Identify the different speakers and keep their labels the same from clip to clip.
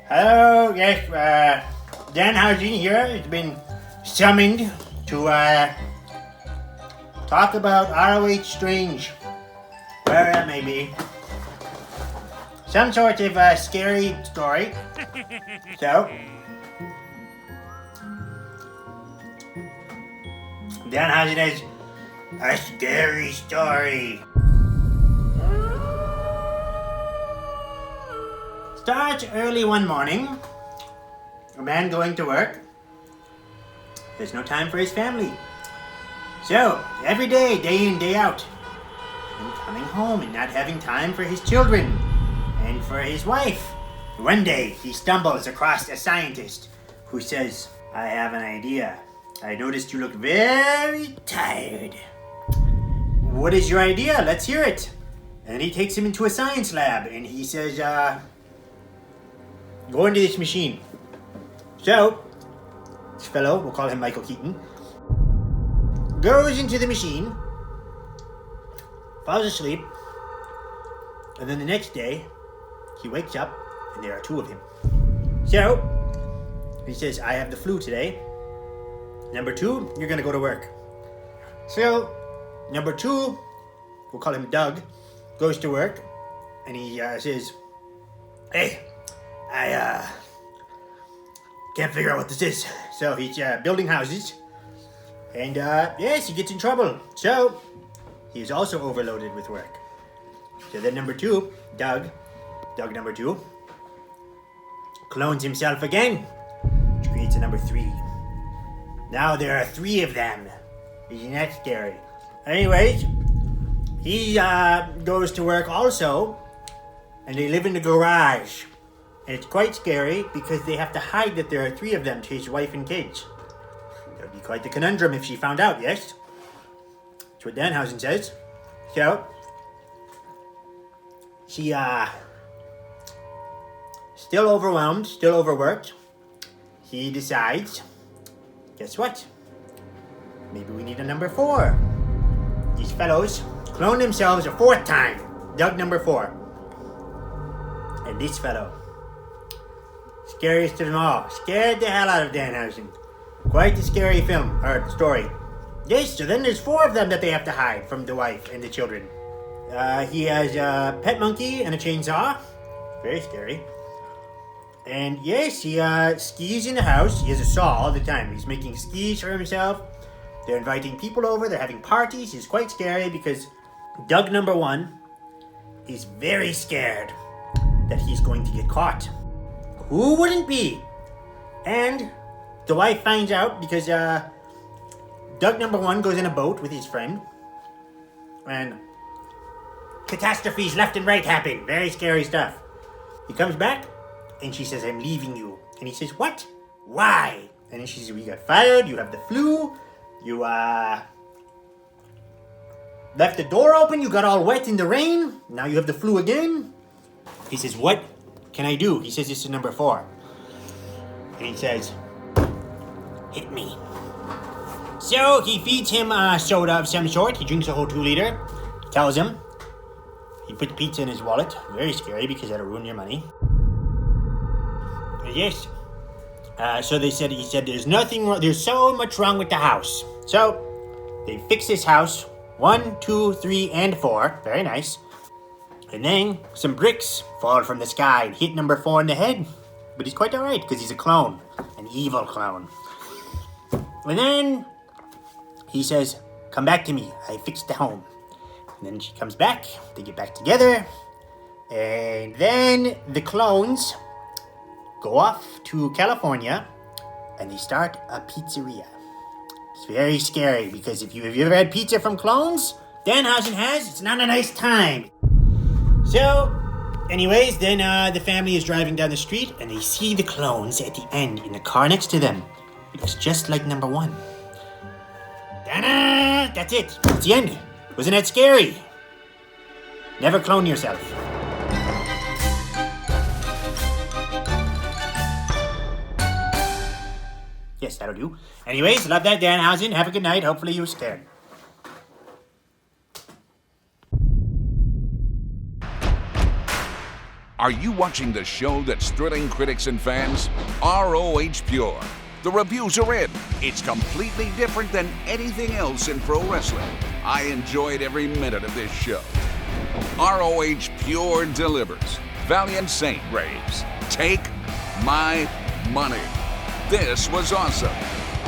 Speaker 1: Hello, yes, Danhausen here has been summoned to talk about ROH Strange, where that may be. Some sort of scary story. So, Danhausen has a scary story. Starts early one morning. A man going to work. There's no time for his family. So, every day, day in, day out, and coming home and not having time for his children and for his wife. One day, he stumbles across a scientist who says, I have an idea. I noticed you look very tired. What is your idea? Let's hear it. And he takes him into a science lab and he says, go into this machine. So, this fellow, we'll call him Michael Keaton, goes into the machine, falls asleep, and then the next day, he wakes up, and there are two of him. So, he says, I have the flu today. Number two, you're gonna go to work. So, number two, we'll call him Doug, goes to work, and he says, hey, I can't figure out what this is. So he's building houses, and yes, he gets in trouble. So he's also overloaded with work. So then number two, Doug number two, clones himself again, which creates a number three. Now there are three of them. Isn't that scary? Anyways, he goes to work also, and they live in the garage. And it's quite scary because they have to hide that there are three of them to his wife and kids. That would be quite the conundrum if she found out, yes? That's what Danhausen says. So, she, still overwhelmed, still overworked. He decides, guess what? Maybe we need a number four. These fellows clone themselves a fourth time. Doug number four. And this fellow, scariest of them all. Scared the hell out of Danhausen. Quite a scary film, or story. Yes, so then there's four of them that they have to hide from the wife and the children. He has a pet monkey and a chainsaw. Very scary. And yes, he skis in the house. He has a saw all the time. He's making skis for himself. They're inviting people over. They're having parties. It's quite scary because Doug number one is very scared that he's going to get caught. Who wouldn't be? And the wife finds out because Doug number one goes in a boat with his friend, and catastrophes left and right happen. Very scary stuff. He comes back, and she says, I'm leaving you. And he says, what? Why? And then she says, we got fired, you have the flu, you left the door open, you got all wet in the rain, now you have the flu again. He says, what can I do? He says, this is number four. And he says, hit me. So he feeds him a soda of some sort. He drinks a whole 2-liter. Tells him. He puts pizza in his wallet. Very scary because that'll ruin your money. Yes. So he said, there's nothing wrong. There's so much wrong with the house. So they fix this house. 1, 2, 3, and 4. Very nice. And then some bricks fall from the sky and hit number 4 in the head. But he's quite alright because he's a clone. An evil clone. And then he says, come back to me. I fixed the home. And then she comes back. They get back together. And then the clones go off to California and they start a pizzeria. It's very scary because if you ever had pizza from clones, Danhausen has, it's not a nice time. So, anyways, then the family is driving down the street and they see the clones at the end in the car next to them. It looks just like number 1. Ta-da! That's it. It's the end. Wasn't that scary? Never clone yourself. Yes, that'll do. Anyways, love that, Danhausen. Have a good night. Hopefully you were scared.
Speaker 2: Are you watching the show that's thrilling critics and fans? ROH Pure. The reviews are in. It's completely different than anything else in pro wrestling. I enjoyed every minute of this show. ROH Pure delivers. Valiant Saint raves. Take my money. This was awesome.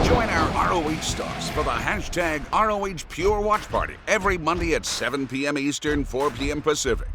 Speaker 2: Join our ROH stars for the hashtag ROH Pure Watch Party every Monday at 7 p.m. Eastern, 4 p.m. Pacific.